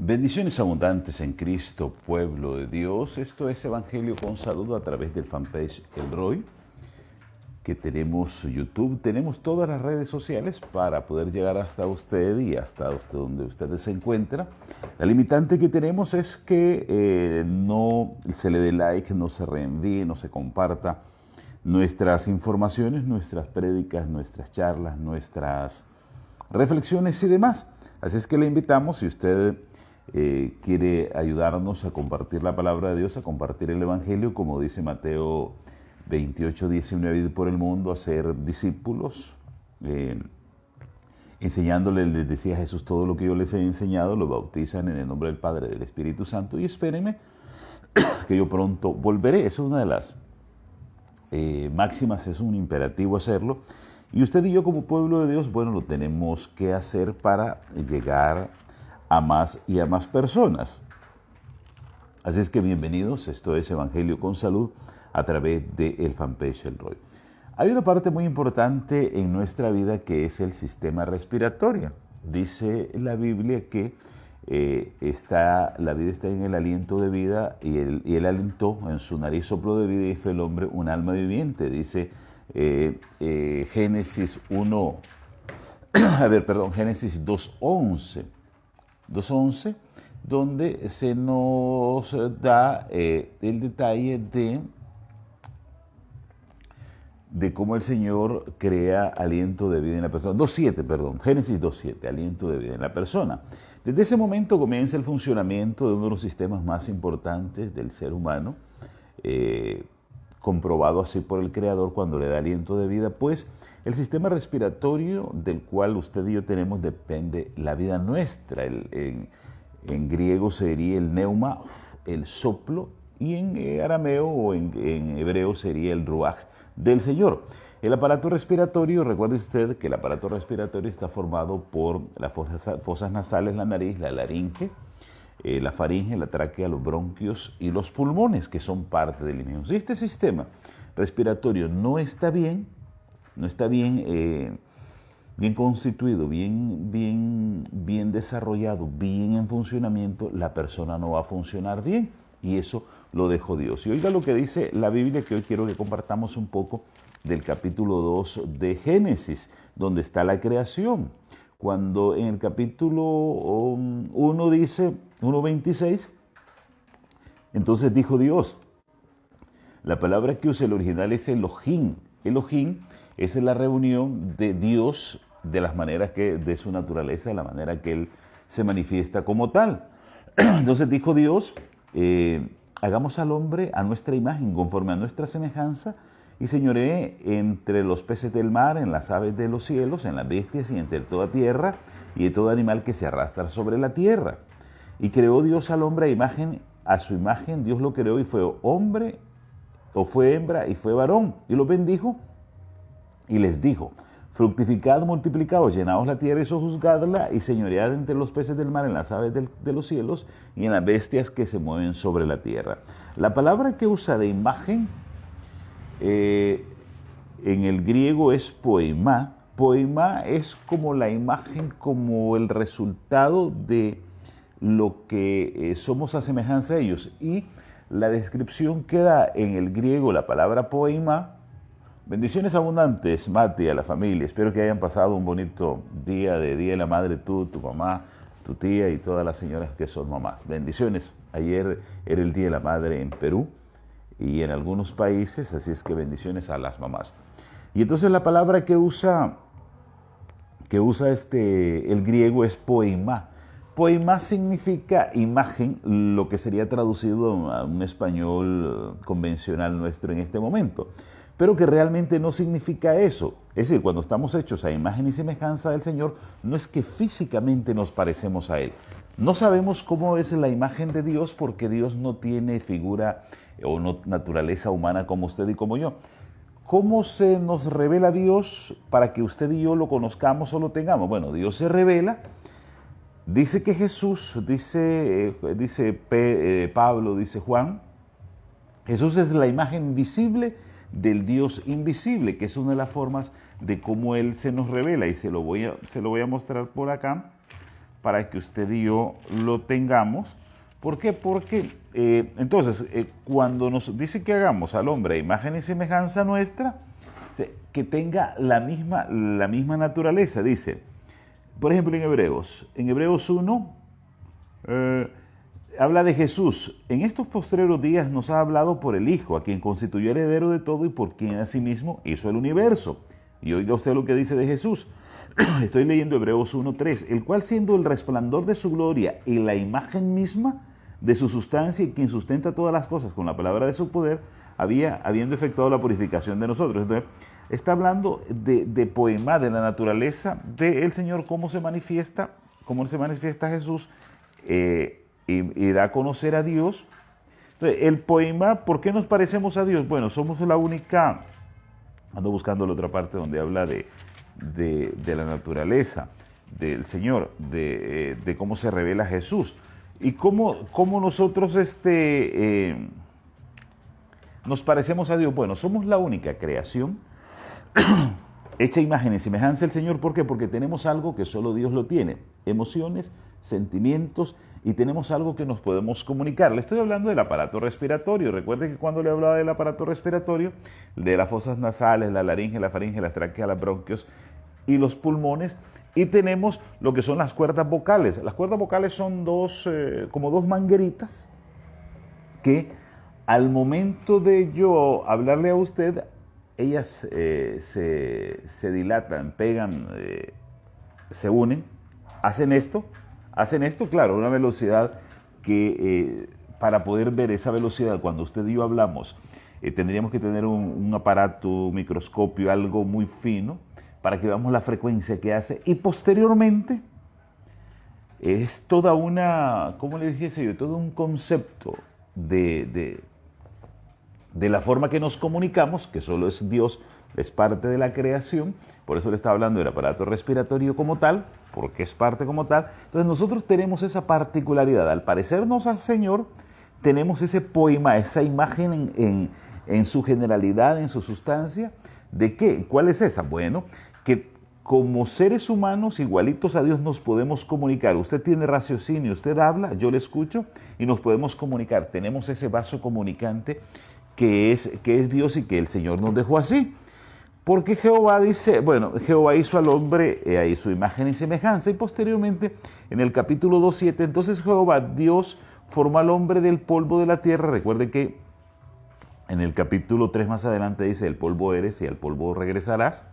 Bendiciones abundantes en Cristo, pueblo de Dios. Esto es Evangelio con Salud a través del fanpage El Roy, que tenemos YouTube, tenemos todas las redes sociales para poder llegar hasta usted y hasta donde usted se encuentra. La limitante que tenemos es que no se le dé like, no se reenvíe, no se comparta nuestras informaciones, nuestras prédicas, nuestras charlas, nuestras reflexiones y demás. Así es que le invitamos, si usted quiere ayudarnos a compartir la palabra de Dios, a compartir el Evangelio, como dice Mateo 28:19, ir por el mundo a ser discípulos, enseñándoles, les decía Jesús, todo lo que yo les he enseñado, lo bautizan en el nombre del Padre, del Espíritu Santo, y espérenme que yo pronto volveré. Esa es una de las máximas, es un imperativo hacerlo. Y usted y yo como pueblo de Dios, bueno, lo tenemos que hacer para llegar a más y a más personas. Así es que bienvenidos, esto es Evangelio con Salud a través del fanpage El Roy. Hay una parte muy importante en nuestra vida que es el sistema respiratorio. Dice la Biblia que la vida está en el aliento de vida y el aliento en su nariz soplo de vida y fue el hombre un alma viviente. Dice Génesis 2:11. 2:11, donde se nos da el detalle de cómo el Señor crea aliento de vida en la persona. 2:7, Génesis 2:7, aliento de vida en la persona. Desde ese momento comienza el funcionamiento de uno de los sistemas más importantes del ser humano, comprobado así por el Creador cuando le da aliento de vida, pues el sistema respiratorio del cual usted y yo tenemos depende la vida nuestra. En griego sería el neuma, el soplo, y en arameo o en hebreo sería el ruaj del Señor. El aparato respiratorio, recuerde usted que el aparato respiratorio está formado por las fosas nasales, la nariz, la laringe, la faringe, la tráquea, los bronquios y los pulmones, que son parte del mismo. Si este sistema respiratorio no está bien constituido, bien desarrollado, bien en funcionamiento, la persona no va a funcionar bien. Y eso lo dejó Dios. Y oiga lo que dice la Biblia, que hoy quiero que compartamos un poco del capítulo 2 de Génesis, donde está la creación. Cuando en el capítulo 1 dice, 1:26, entonces dijo Dios. La palabra que usa el original es Elohim. Elohim es la reunión de Dios de las maneras que, de su naturaleza, de la manera que Él se manifiesta como tal. Entonces dijo Dios, hagamos al hombre a nuestra imagen, conforme a nuestra semejanza, y señoree entre los peces del mar, en las aves de los cielos, en las bestias y entre toda tierra, y de todo animal que se arrastra sobre la tierra. Y creó Dios al hombre a su imagen, Dios lo creó y fue hombre, o fue hembra y fue varón, y lo bendijo. Y les dijo, fructificad, multiplicaos, llenaos la tierra y sojuzgadla, y señoread entre los peces del mar, en las aves de los cielos, y en las bestias que se mueven sobre la tierra. La palabra que usa de imagen en el griego es poema. Poema es como la imagen, como el resultado de lo que somos a semejanza de ellos. Y la descripción que da en el griego la palabra poema. Bendiciones abundantes, Mati, a la familia. Espero que hayan pasado un bonito día de la madre, tú, tu mamá, tu tía y todas las señoras que son mamás. Bendiciones. Ayer era el Día de la Madre en Perú y en algunos países, así es que bendiciones a las mamás. Y entonces la palabra que usa el griego es poema. Poema significa imagen, lo que sería traducido a un español convencional nuestro en este momento, pero que realmente no significa eso. Es decir, cuando estamos hechos a imagen y semejanza del Señor, no es que físicamente nos parecemos a Él. No sabemos cómo es la imagen de Dios porque Dios no tiene figura o naturaleza humana como usted y como yo. ¿Cómo se nos revela Dios para que usted y yo lo conozcamos o lo tengamos? Bueno, Dios se revela. Dice que Jesús, dice Pablo, dice Juan, Jesús es la imagen visible del Dios invisible, que es una de las formas de cómo Él se nos revela, y se lo voy a mostrar por acá para que usted y yo lo tengamos. ¿Por qué? Porque entonces, cuando nos dice que hagamos al hombre a imagen y semejanza nuestra, que tenga la misma naturaleza, dice, por ejemplo, en Hebreos 1, habla de Jesús. En estos postreros días nos ha hablado por el Hijo, a quien constituyó heredero de todo y por quien asimismo hizo el universo. Y oiga usted lo que dice de Jesús. Estoy leyendo Hebreos 1:3, el cual siendo el resplandor de su gloria y la imagen misma de su sustancia y quien sustenta todas las cosas con la palabra de su poder, habiendo efectuado la purificación de nosotros. Entonces, está hablando de poema, de la naturaleza del Señor, cómo se manifiesta Jesús y da a conocer a Dios. Entonces, el poema, ¿por qué nos parecemos a Dios? Bueno, somos la única, ando buscando la otra parte donde habla de la naturaleza del Señor, de cómo se revela Jesús y cómo nosotros nos parecemos a Dios. Bueno, somos la única creación hecha imagen y semejanza del Señor. ¿Por qué? Porque tenemos algo que solo Dios lo tiene, emociones, sentimientos, y tenemos algo que nos podemos comunicar. Le estoy hablando del aparato respiratorio. Recuerde que cuando le hablaba del aparato respiratorio, de las fosas nasales, la laringe, la faringe, las tráqueas, los bronquios y los pulmones, y tenemos lo que son las cuerdas vocales. Las cuerdas vocales son como dos mangueritas que al momento de yo hablarle a usted, ellas se dilatan, pegan, se unen, hacen esto, claro, a una velocidad que para poder ver esa velocidad, cuando usted y yo hablamos, tendríamos que tener un aparato, un microscopio, algo muy fino, para que veamos la frecuencia que hace, y posteriormente es toda una, ¿cómo le dijese yo? Todo un concepto de la forma que nos comunicamos, que solo es Dios, es parte de la creación. Por eso le estaba hablando del aparato respiratorio como tal, porque es parte como tal. Entonces nosotros tenemos esa particularidad, al parecernos al Señor, tenemos ese poema, esa imagen en su generalidad, en su sustancia. ¿De qué? ¿Cuál es esa? Bueno, que como seres humanos igualitos a Dios nos podemos comunicar. Usted tiene raciocinio, usted habla, yo le escucho y nos podemos comunicar. Tenemos ese vaso comunicante que es Dios y que el Señor nos dejó así. Porque Jehová dice, bueno, Jehová hizo al hombre a su imagen y semejanza, y posteriormente en el capítulo 2:7, entonces Jehová, Dios, formó al hombre del polvo de la tierra. Recuerde que en el capítulo 3 más adelante dice, el polvo eres y al polvo regresarás.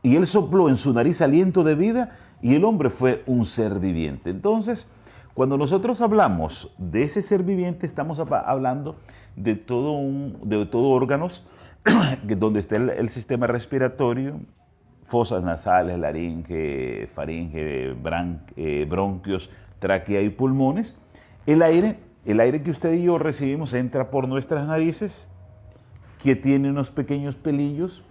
Y él sopló en su nariz aliento de vida y el hombre fue un ser viviente. Entonces, cuando nosotros hablamos de ese ser viviente, estamos hablando de todo órganos donde está el sistema respiratorio, fosas nasales, laringe, faringe, bronquios, tráquea y pulmones. El aire que usted y yo recibimos entra por nuestras narices, que tiene unos pequeños pelillos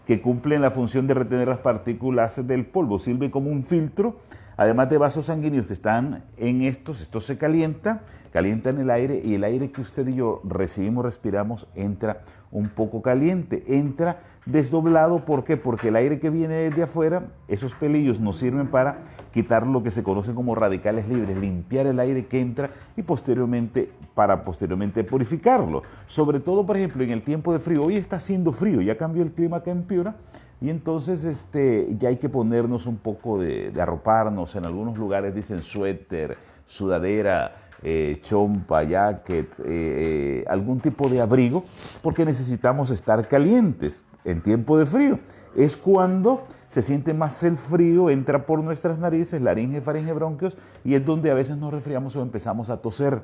que cumplen la función de retener las partículas del polvo, sirve como un filtro, además de vasos sanguíneos que están en esto se calientan el aire, y el aire que usted y yo recibimos, respiramos, entra un poco caliente, entra desdoblado. ¿Por qué? Porque el aire que viene desde afuera, esos pelillos nos sirven para quitar lo que se conoce como radicales libres, limpiar el aire que entra y posteriormente purificarlo. Sobre todo, por ejemplo, en el tiempo de frío. Hoy está haciendo frío, ya cambió el clima acá en Piura, y entonces ya hay que ponernos un poco de arroparnos. En algunos lugares dicen suéter, sudadera, chompa, jacket, algún tipo de abrigo, porque necesitamos estar calientes en tiempo de frío. Es cuando se siente más el frío, entra por nuestras narices, laringe, faringe, bronquios, y es donde a veces nos resfriamos o empezamos a toser.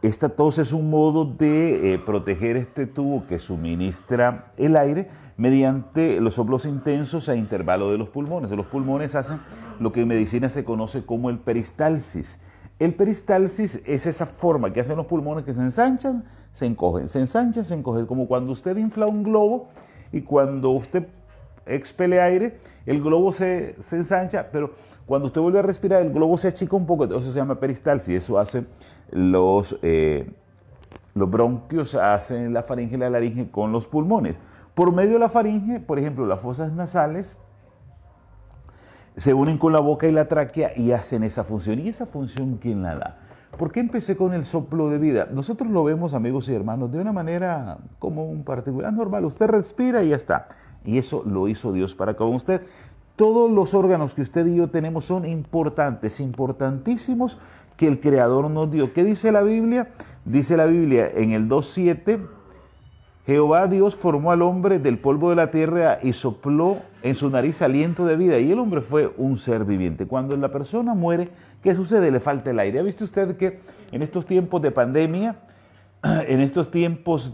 Esta tos es un modo de proteger este tubo que suministra el aire mediante los soplos intensos a intervalo de los pulmones. Los pulmones hacen lo que en medicina se conoce como el peristalsis. El peristalsis es esa forma que hacen los pulmones, que se ensanchan, se encogen, se ensanchan, se encogen, como cuando usted infla un globo y cuando usted expele aire, el globo se ensancha, pero cuando usted vuelve a respirar, el globo se achica un poco. Eso se llama peristalsis. Eso hace los bronquios, hacen la faringe y la laringe con los pulmones. Por medio de la faringe, por ejemplo, las fosas nasales, se unen con la boca y la tráquea y hacen esa función. ¿Y esa función quién la da? ¿Por qué empecé con el soplo de vida? Nosotros lo vemos, amigos y hermanos, de una manera como un particular normal. Usted respira y ya está. Y eso lo hizo Dios para con usted. Todos los órganos que usted y yo tenemos son importantes, importantísimos, que el Creador nos dio. ¿Qué dice la Biblia? Dice la Biblia en el 2:7, Jehová Dios formó al hombre del polvo de la tierra y sopló en su nariz aliento de vida, y el hombre fue un ser viviente. Cuando la persona muere, ¿qué sucede? Le falta el aire. ¿Ha visto usted que en estos tiempos de pandemia, en estos tiempos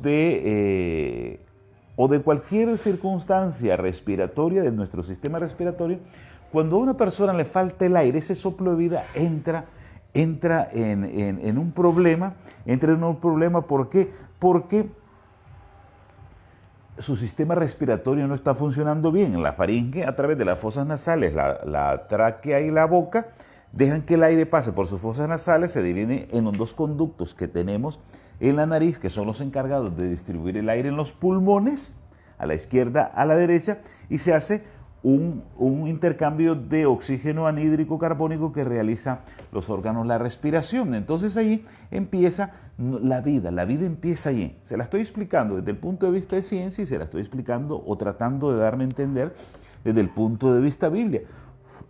o de cualquier circunstancia respiratoria de nuestro sistema respiratorio, cuando a una persona le falta el aire, ese soplo de vida entra en un problema. ¿Por qué? Porque su sistema respiratorio no está funcionando bien. La faringe, a través de las fosas nasales, la tráquea y la boca, dejan que el aire pase por sus fosas nasales, se divide en los dos conductos que tenemos en la nariz, que son los encargados de distribuir el aire en los pulmones, a la izquierda, a la derecha, y se hace un intercambio de oxígeno anhídrico carbónico que realiza los órganos, la respiración. Entonces ahí empieza la vida empieza ahí. Se la estoy explicando desde el punto de vista de ciencia y se la estoy explicando o tratando de darme a entender desde el punto de vista biblia.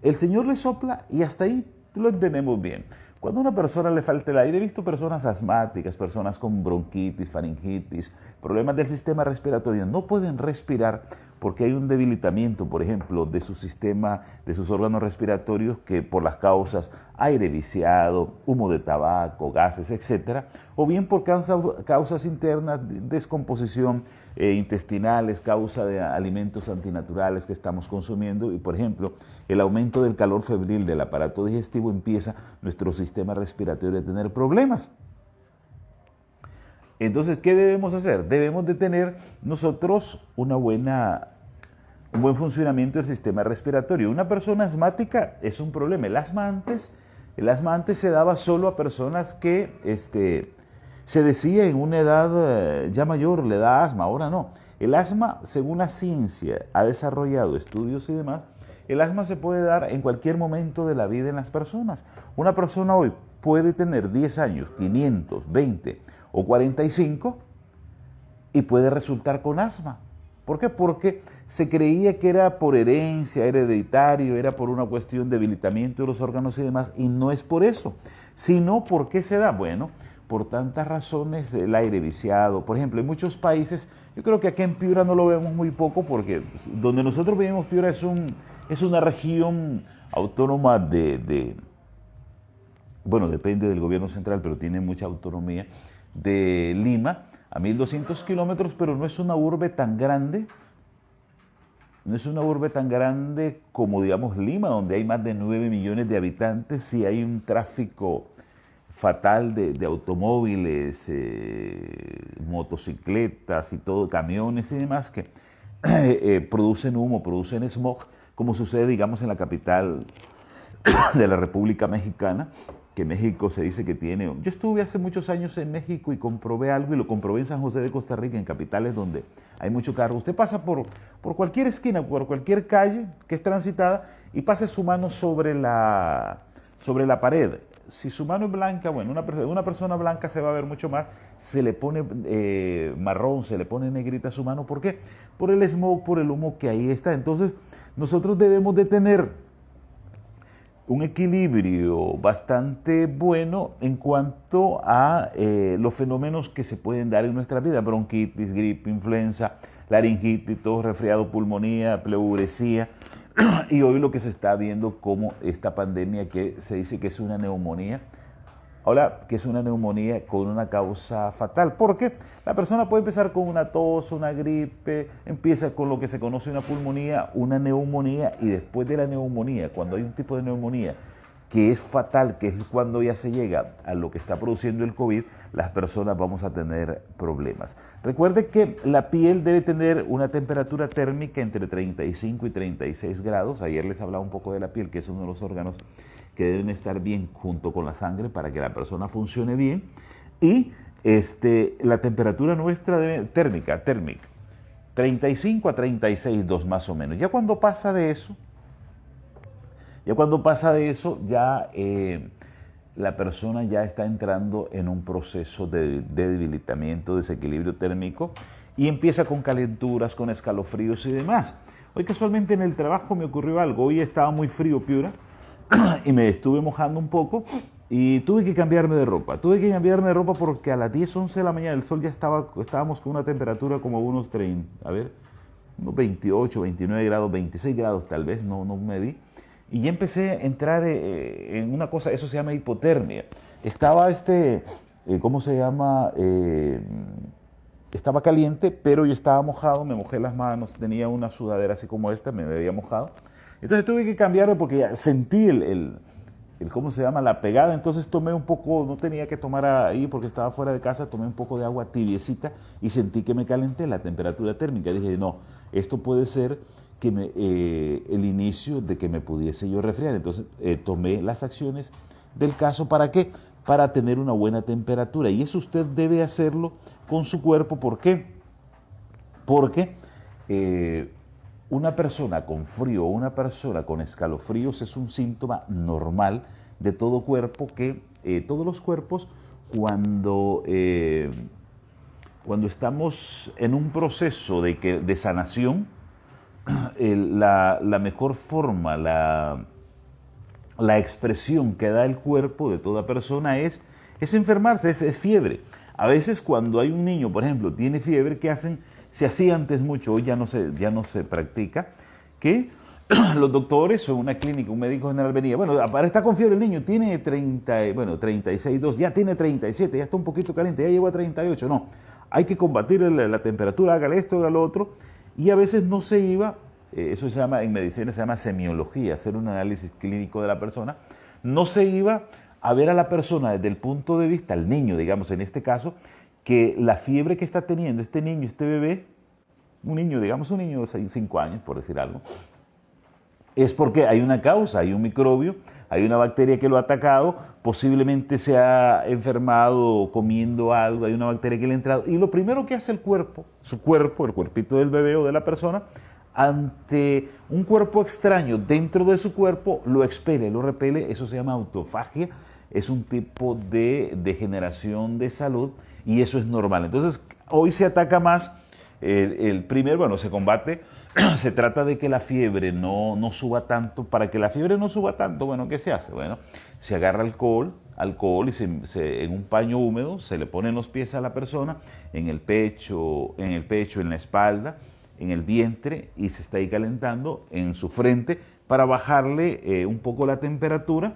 El Señor le sopla y hasta ahí lo entendemos bien. Cuando a una persona le falta el aire, he visto personas asmáticas, personas con bronquitis, faringitis, problemas del sistema respiratorio, no pueden respirar porque hay un debilitamiento, por ejemplo, de su sistema, de sus órganos respiratorios, que por las causas aire viciado, humo de tabaco, gases, etcétera, o bien por causas internas, descomposición intestinales, causa de alimentos antinaturales que estamos consumiendo, y por ejemplo, el aumento del calor febril del aparato digestivo, empieza nuestro sistema respiratorio a tener problemas. Entonces, ¿qué debemos hacer? Debemos de tener nosotros un buen funcionamiento del sistema respiratorio. Una persona asmática es un problema. El asma antes se daba solo a personas que se decía en una edad ya mayor le da asma, ahora no. El asma, según la ciencia, ha desarrollado estudios y demás, el asma se puede dar en cualquier momento de la vida en las personas. Una persona hoy puede tener 10 años, 500, 20 o 45 y puede resultar con asma. ¿Por qué? Porque se creía que era por herencia, hereditario, era por una cuestión de debilitamiento de los órganos y demás, y no es por eso, sino ¿por qué se da? Bueno, por tantas razones, el aire viciado. Por ejemplo, en muchos países, yo creo que aquí en Piura no lo vemos muy poco, porque donde nosotros vivimos, Piura es una región autónoma bueno, depende del gobierno central, pero tiene mucha autonomía, de Lima, a 1.200 kilómetros, pero no es una urbe tan grande. No es una urbe tan grande como, digamos, Lima, donde hay más de 9 millones de habitantes y hay un tráfico fatal de automóviles, motocicletas y todo, camiones y demás que producen humo, producen smog, como sucede, digamos, en la capital de la República Mexicana, que México se dice que tiene. Yo estuve hace muchos años en México y comprobé algo, y lo comprobé en San José de Costa Rica, en capitales donde hay mucho carro. Usted pasa por cualquier esquina, por cualquier calle que es transitada, y pase su mano sobre la pared. Si su mano es blanca, bueno, una persona blanca se va a ver mucho más, se le pone marrón, se le pone negrita su mano. ¿Por qué? Por el smog, por el humo que ahí está. Entonces, nosotros debemos de tener un equilibrio bastante bueno en cuanto a los fenómenos que se pueden dar en nuestra vida: bronquitis, gripe, influenza, laringitis, tos, resfriado, pulmonía, pleuresía, y hoy lo que se está viendo como esta pandemia que se dice que es una neumonía. Ahora, que es una neumonía con una causa fatal, porque la persona puede empezar con una tos, una gripe, empieza con lo que se conoce una pulmonía, una neumonía, y después de la neumonía, cuando hay un tipo de neumonía que es fatal, que es cuando ya se llega a lo que está produciendo el COVID, las personas vamos a tener problemas. Recuerde que la piel debe tener una temperatura térmica entre 35 y 36 grados. Ayer les hablaba un poco de la piel, que es uno de los órganos que deben estar bien junto con la sangre para que la persona funcione bien. Y la temperatura nuestra térmica, 35 a 36, 2 más o menos. Ya cuando pasa de eso, Ya cuando pasa de eso, ya la persona ya está entrando en un proceso de debilitamiento, desequilibrio térmico, y empieza con calenturas, con escalofríos y demás. Hoy casualmente en el trabajo me ocurrió algo. Hoy estaba muy frío, Piura, y me estuve mojando un poco y tuve que cambiarme de ropa. Tuve que cambiarme de ropa porque a las 10, 11 de la mañana el sol ya estábamos con una temperatura como unos 30, a ver, unos 28, 29 grados, 26 grados tal vez, no medí. Y ya empecé a entrar en una cosa, eso se llama hipotermia. Estaba ¿cómo se llama? Estaba caliente, pero yo estaba mojado, me mojé las manos, tenía una sudadera así como esta, me había mojado. Entonces tuve que cambiarme porque ya sentí ¿cómo se llama? La pegada. Entonces tomé un poco, no tenía que tomar ahí porque estaba fuera de casa, tomé un poco de agua tibiecita y sentí que me calenté la temperatura térmica. Dije, no, esto puede ser que el inicio de que me pudiese yo resfriar. Entonces tomé las acciones del caso. ¿Para qué? Para tener una buena temperatura. Y eso usted debe hacerlo con su cuerpo. ¿Por qué? Porque una persona con frío o una persona con escalofríos es un síntoma normal de todo cuerpo que todos los cuerpos cuando estamos en un proceso de sanación, la mejor forma, la expresión que da el cuerpo de toda persona es enfermarse, es fiebre. A veces cuando hay un niño, por ejemplo, tiene fiebre, ¿qué hacen? Se hacía antes mucho, hoy ya no se practica, que los doctores o una clínica, un médico general venía, bueno, para estar con fiebre el niño tiene 36, 2, ya tiene 37, ya está un poquito caliente, ya llegó a 38, no, hay que combatir la temperatura, hágale esto, hágale lo otro, y a veces no se iba, eso se llama, en medicina se llama semiología, hacer un análisis clínico de la persona, no se iba a ver a la persona desde el punto de vista, al niño, digamos, en este caso, que la fiebre que está teniendo este niño, este bebé, un niño de 5 años, por decir algo, es porque hay una causa, hay un microbio, hay una bacteria que lo ha atacado, posiblemente se ha enfermado comiendo algo, hay una bacteria que le ha entrado, y lo primero que hace el cuerpo, su cuerpo, el cuerpito del bebé o de la persona, ante un cuerpo extraño dentro de su cuerpo, lo expele, lo repele, eso se llama autofagia, es un tipo de degeneración de salud y eso es normal. Entonces, hoy se ataca más, bueno, se combate, se trata de que la fiebre no suba tanto. Para que la fiebre no suba tanto, bueno, ¿qué se hace? Bueno, se agarra alcohol y en un paño húmedo se le ponen los pies a la persona, en el pecho, en la espalda, en el vientre, y se está ahí calentando en su frente para bajarle un poco la temperatura.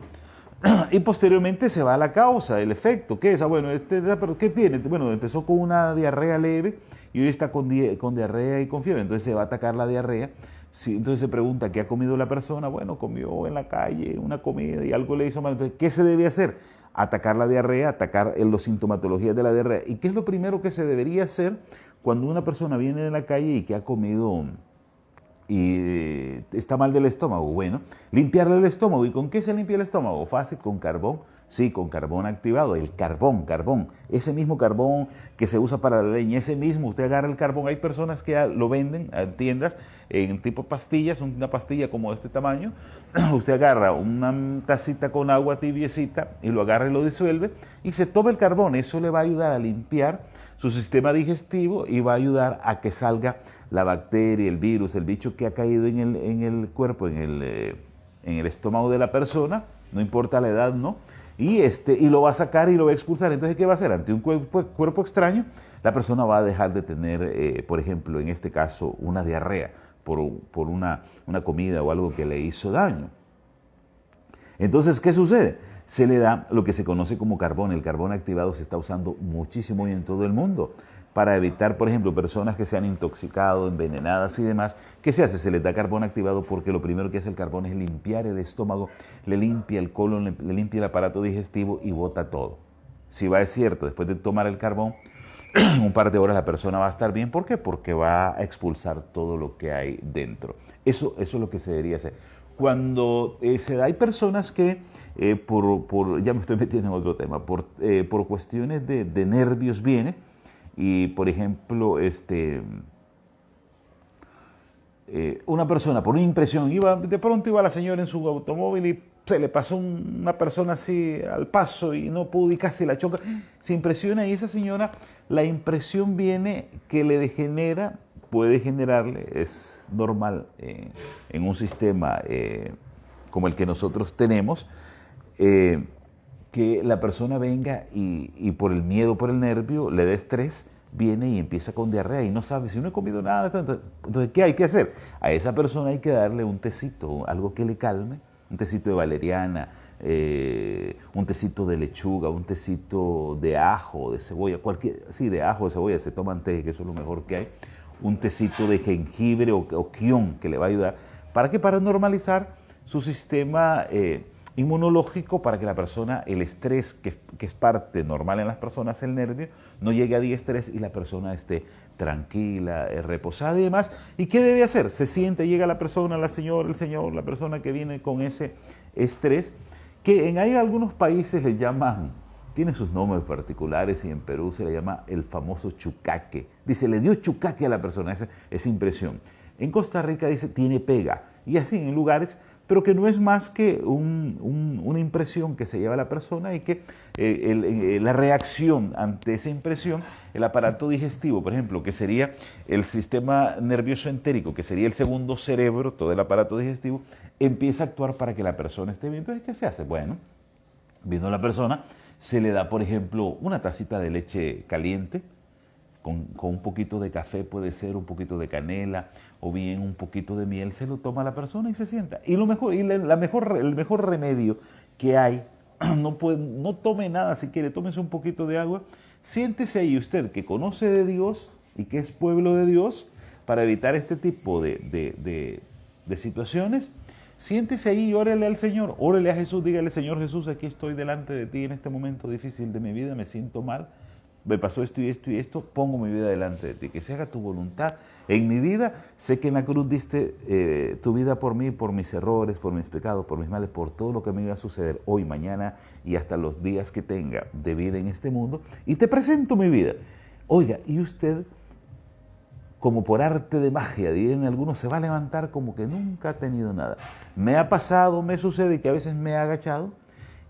Y posteriormente se va a la causa, el efecto. ¿Qué es? Bueno, ¿pero qué tiene? Bueno, empezó con una diarrea leve y hoy está con diarrea y con fiebre. Entonces se va a atacar la diarrea. Sí, entonces se pregunta, ¿qué ha comido la persona? Bueno, comió en la calle una comida y algo le hizo mal. Entonces, ¿qué se debe hacer? Atacar la diarrea, atacar las sintomatologías de la diarrea. ¿Y qué es lo primero que se debería hacer cuando una persona viene de la calle y que ha comido y está mal del estómago? Bueno, limpiarle el estómago. ¿Y con qué se limpia el estómago? Fácil, con carbón. Sí, con carbón activado, el carbón, ese mismo carbón que se usa para la leña, ese mismo, usted agarra el carbón, hay personas que lo venden en tiendas en tipo pastillas, una pastilla como de este tamaño, usted agarra una tacita con agua tibiecita y lo agarra y lo disuelve y se toma el carbón, eso le va a ayudar a limpiar su sistema digestivo y va a ayudar a que salga la bacteria, el virus, el bicho que ha caído en el cuerpo, en el estómago de la persona, no importa la edad, ¿no? Y lo va a sacar y lo va a expulsar. Entonces, ¿qué va a hacer? Ante un cuerpo extraño, la persona va a dejar de tener, por ejemplo, en este caso, una diarrea por una comida o algo que le hizo daño. Entonces, ¿qué sucede? Se le da lo que se conoce como carbón. El carbón activado se está usando muchísimo hoy en todo el mundo para evitar, por ejemplo, personas que se han intoxicado, envenenadas y demás. ¿Qué se hace? Se les da carbón activado porque lo primero que hace el carbón es limpiar el estómago, le limpia el colon, le limpia el aparato digestivo y bota todo. Si va, es cierto, después de tomar el carbón, en un par de horas la persona va a estar bien. ¿Por qué? Porque va a expulsar todo lo que hay dentro. Eso es lo que se debería hacer. Cuando hay personas que, ya me estoy metiendo en otro tema, por cuestiones de nervios viene, y por ejemplo, una persona por una impresión, de pronto iba la señora en su automóvil y se le pasó una persona así al paso y no pudo y casi la choca, se impresiona y esa señora, la impresión viene que le degenera, puede generarle, es normal en un sistema como el que nosotros tenemos, que la persona venga y por el miedo, por el nervio, le dé estrés, viene y empieza con diarrea y no sabe si no he comido nada. Entonces, ¿qué hay que hacer? A esa persona hay que darle un tecito, algo que le calme, un tecito de valeriana, un tecito de lechuga, un tecito de ajo, de cebolla, sí, de ajo, de cebolla, se toman té, que eso es lo mejor que hay, un tecito de jengibre o quión que le va a ayudar. ¿Para qué? Para normalizar su sistema inmunológico, para que la persona, el estrés, que es parte normal en las personas, el nervio, no llegue a diestrés y la persona esté tranquila, reposada y demás. ¿Y qué debe hacer? Se siente, llega la persona, la señora, el señor, la persona que viene con ese estrés, que hay algunos países le llaman, tiene sus nombres particulares, y en Perú se le llama el famoso chucaque. Dice, le dio chucaque a la persona, esa impresión. En Costa Rica dice, tiene pega. Y así en lugares, pero que no es más que una impresión que se lleva la persona y que la reacción ante esa impresión, el aparato digestivo, por ejemplo, que sería el sistema nervioso entérico, que sería el segundo cerebro, todo el aparato digestivo, empieza a actuar para que la persona esté bien. Entonces, ¿qué se hace? Bueno, viendo a la persona, se le da, por ejemplo, una tacita de leche caliente, con un poquito de café, puede ser un poquito de canela o bien un poquito de miel, se lo toma la persona y se sienta. Y lo mejor, el mejor remedio que hay, no tome nada, si quiere, tómese un poquito de agua, siéntese ahí usted que conoce de Dios y que es pueblo de Dios, para evitar este tipo de situaciones. Siéntese ahí y órele al Señor, órele a Jesús, dígale, Señor Jesús, aquí estoy delante de ti en este momento difícil de mi vida, me siento mal, me pasó esto y esto y esto, pongo mi vida delante de ti, que se haga tu voluntad en mi vida. Sé que en la cruz diste tu vida por mí, por mis errores, por mis pecados, por mis males, por todo lo que me iba a suceder hoy, mañana y hasta los días que tenga de vida en este mundo, y te presento mi vida. Oiga, y usted, como por arte de magia, dirían algunos, se va a levantar como que nunca ha tenido nada. Me ha pasado, me sucede que a veces me he agachado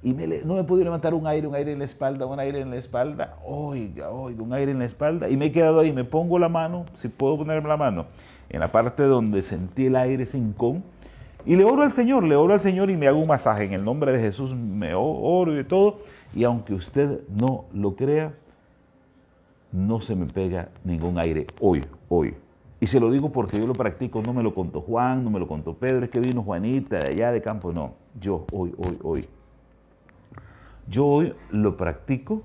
y no me he podido levantar un aire en la espalda, oiga, un aire en la espalda, y me he quedado ahí, me pongo la mano, si puedo ponerme la mano, en la parte donde sentí el aire sincón, y le oro al Señor y me hago un masaje, en el nombre de Jesús me oro y de todo, y aunque usted no lo crea, no se me pega ningún aire hoy. Y se lo digo porque yo lo practico, no me lo contó Juan, no me lo contó Pedro, es que vino Juanita de allá de campo, no, yo hoy. Yo hoy lo practico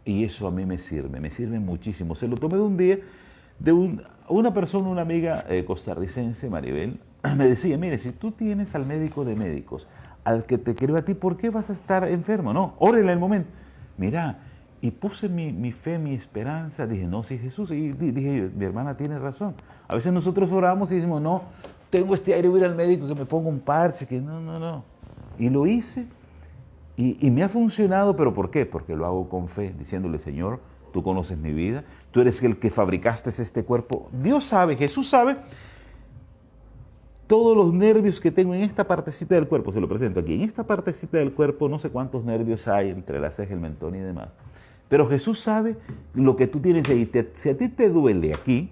y eso a mí me sirve muchísimo. Se lo tomé de un día de una persona, una amiga costarricense, Maribel, me decía, mire, si tú tienes al médico de médicos, al que te creo a ti, ¿por qué vas a estar enfermo? No, órale en el momento. Mira, y puse mi fe, mi esperanza, dije, no, si Jesús, y dije, mi hermana tiene razón. A veces nosotros oramos y decimos, no, tengo este aire, voy a ir al médico, que me ponga un parche, que no. Y lo hice y me ha funcionado, pero ¿por qué? Porque lo hago con fe, diciéndole, Señor, tú conoces mi vida, tú eres el que fabricaste este cuerpo. Dios sabe, Jesús sabe todos los nervios que tengo en esta partecita del cuerpo, se lo presento aquí, en esta partecita del cuerpo no sé cuántos nervios hay entre la ceja, el mentón y demás, pero Jesús sabe lo que tú tienes ahí. Si a ti te duele aquí,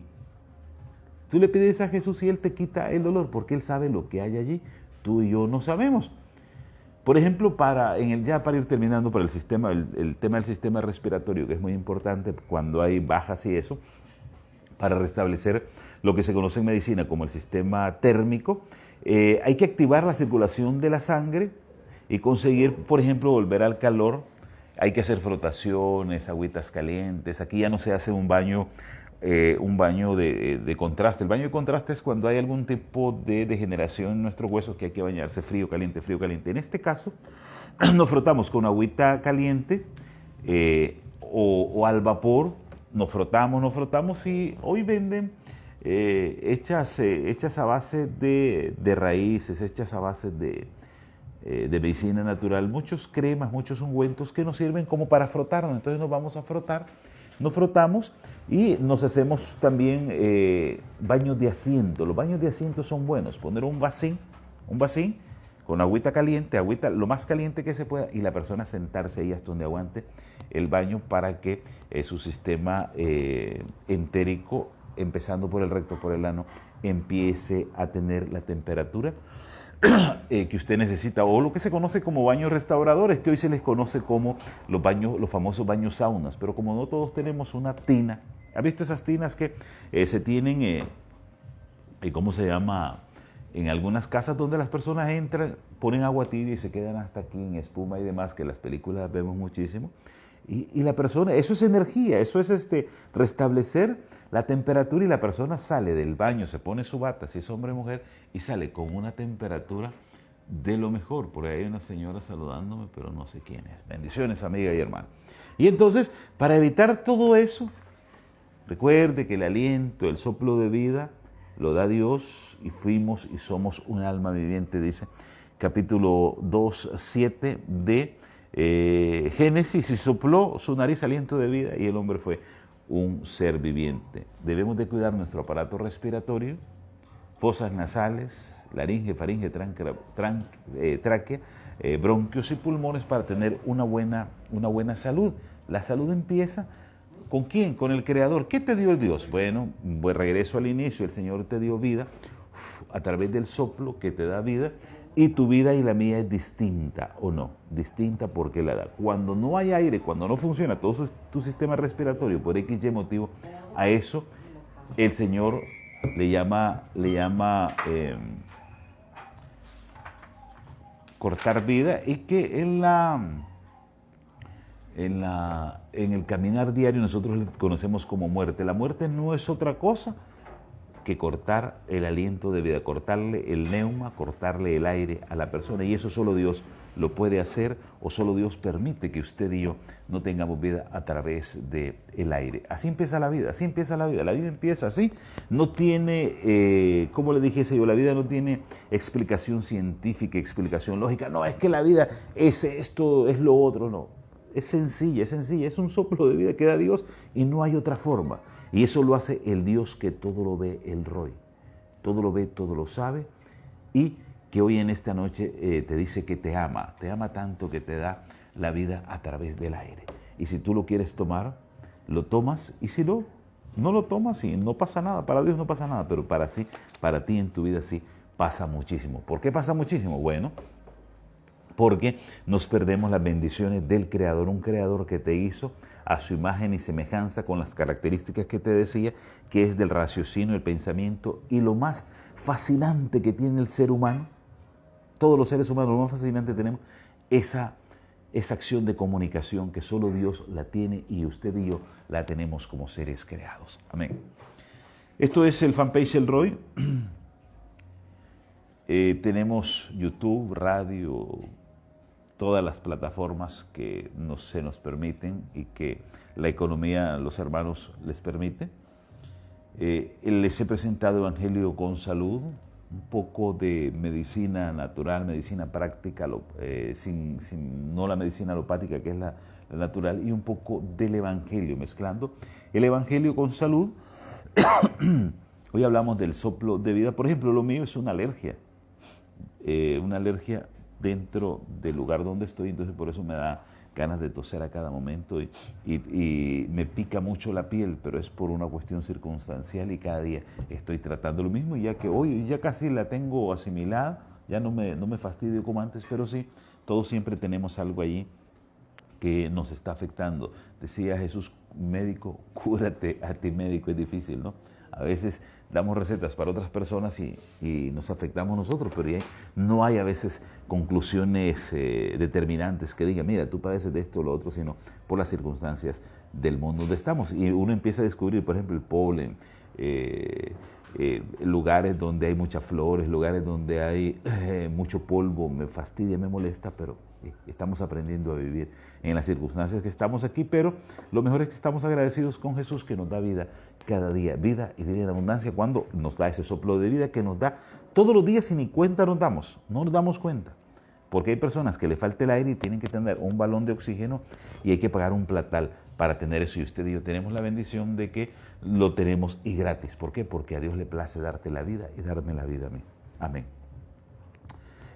tú le pides a Jesús y Él te quita el dolor, porque Él sabe lo que hay allí, tú y yo no sabemos. Por ejemplo, para ir terminando, para el tema del sistema respiratorio, que es muy importante cuando hay bajas y eso, para restablecer lo que se conoce en medicina como el sistema térmico, hay que activar la circulación de la sangre y conseguir, por ejemplo, volver al calor. Hay que hacer frotaciones, agüitas calientes. Aquí ya no se hace un baño de contraste. El baño de contraste es cuando hay algún tipo de degeneración en nuestros huesos que hay que bañarse frío, caliente, frío, caliente. En este caso, nos frotamos con agüita caliente o al vapor. Nos frotamos y hoy venden hechas a base de raíces, hechas a base de medicina natural, muchos cremas, muchos ungüentos que nos sirven como para frotarnos. Entonces nos vamos a frotar nos frotamos y nos hacemos también baños de asiento. Los baños de asiento son buenos. Poner un vasín con agüita caliente, agüita lo más caliente que se pueda, y la persona sentarse ahí hasta donde aguante el baño para que su sistema entérico, empezando por el recto, por el ano, empiece a tener la temperatura que usted necesita, o lo que se conoce como baños restauradores, que hoy se les conoce como los famosos baños saunas. Pero como no todos tenemos una tina, ¿ha visto esas tinas que se tienen, cómo se llama? En algunas casas donde las personas entran, ponen agua tibia y se quedan hasta aquí en espuma y demás, que en las películas vemos muchísimo. Y la persona, eso es energía, eso es restablecer la temperatura, y la persona sale del baño, se pone su bata, si es hombre o mujer, y sale con una temperatura de lo mejor. Por ahí hay una señora saludándome, pero no sé quién es. Bendiciones, amiga y hermana. Y entonces, para evitar todo eso, recuerde que el aliento, el soplo de vida, lo da Dios, y fuimos y somos un alma viviente, dice capítulo 2:7 de Génesis, y sopló su nariz aliento de vida, y el hombre fue un ser viviente. Debemos de cuidar nuestro aparato respiratorio, fosas nasales, laringe, faringe, tráquea, bronquios y pulmones, para tener una buena salud. La salud empieza ¿con quién? Con el Creador. ¿Qué te dio el Dios? Bueno, pues regreso al inicio, el Señor te dio vida a través del soplo que te da vida, y tu vida y la mía es distinta, ¿o no? Distinta porque la da. Cuando no hay aire, cuando no funciona todo tu sistema respiratorio por XY motivo, a eso el Señor le llama cortar vida, y que en el caminar diario nosotros le conocemos como muerte. La muerte no es otra cosa que cortar el aliento de vida, cortarle el neuma, cortarle el aire a la persona, y eso solo Dios lo puede hacer, o solo Dios permite que usted y yo no tengamos vida a través del aire. Así empieza la vida, la vida empieza así, no tiene, como le dije yo, la vida no tiene explicación científica, explicación lógica, no, es que la vida es esto, es lo otro, no. Es sencilla, es un soplo de vida que da Dios, y no hay otra forma. Y eso lo hace el Dios que todo lo ve, el Roy. Todo lo ve, todo lo sabe, y que hoy en esta noche te dice que te ama tanto que te da la vida a través del aire. Y si tú lo quieres tomar, lo tomas, y si no lo tomas, y no pasa nada. Para Dios no pasa nada, pero para ti en tu vida sí pasa muchísimo. ¿Por qué pasa muchísimo? Bueno, porque nos perdemos las bendiciones del Creador, un Creador que te hizo a su imagen y semejanza, con las características que te decía, que es del raciocinio, el pensamiento, y lo más fascinante que tiene el ser humano, todos los seres humanos, lo más fascinante tenemos, esa acción de comunicación que solo Dios la tiene, y usted y yo la tenemos como seres creados. Amén. Esto es el fanpage El Roy. Tenemos YouTube, radio, todas las plataformas que se nos permiten y que la economía, los hermanos les permite. Les he presentado Evangelio con Salud, un poco de medicina natural, medicina práctica, no la medicina alopática, que es la natural, y un poco del Evangelio, mezclando el Evangelio con salud. Hoy hablamos del soplo de vida. Por ejemplo, lo mío es una alergia dentro del lugar donde estoy, entonces por eso me da ganas de toser a cada momento, y me pica mucho la piel, pero es por una cuestión circunstancial, y cada día estoy tratando lo mismo, y ya que hoy ya casi la tengo asimilada, ya no me fastidio como antes, pero sí, todos siempre tenemos algo allí que nos está afectando. Decía Jesús, médico, cúrate a ti, médico. Es difícil, ¿no? A veces damos recetas para otras personas y nos afectamos nosotros, pero no hay a veces conclusiones determinantes que digan, mira, tú padeces de esto o lo otro, sino por las circunstancias del mundo donde estamos. Y uno empieza a descubrir, por ejemplo, el polen, lugares donde hay muchas flores, lugares donde hay mucho polvo, me fastidia, me molesta, pero estamos aprendiendo a vivir en las circunstancias que estamos aquí, pero lo mejor es que estamos agradecidos con Jesús, que nos da vida cada día, vida y vida en abundancia, cuando nos da ese soplo de vida que nos da todos los días, y ni cuenta nos damos, no nos damos cuenta, Porque hay personas que le falta el aire y tienen que tener un balón de oxígeno y hay que pagar un platal para tener eso. Y usted y yo tenemos la bendición de que lo tenemos y gratis. ¿Por qué? Porque a Dios le place darte la vida y darme la vida a mí. Amén.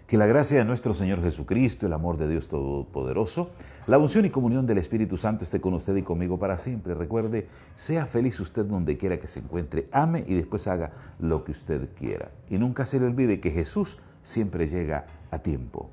Que la gracia de nuestro Señor Jesucristo, el amor de Dios Todopoderoso, la unción y comunión del Espíritu Santo esté con usted y conmigo para siempre. Recuerde, sea feliz usted donde quiera que se encuentre, ame y después haga lo que usted quiera. Y nunca se le olvide que Jesús siempre llega a tiempo.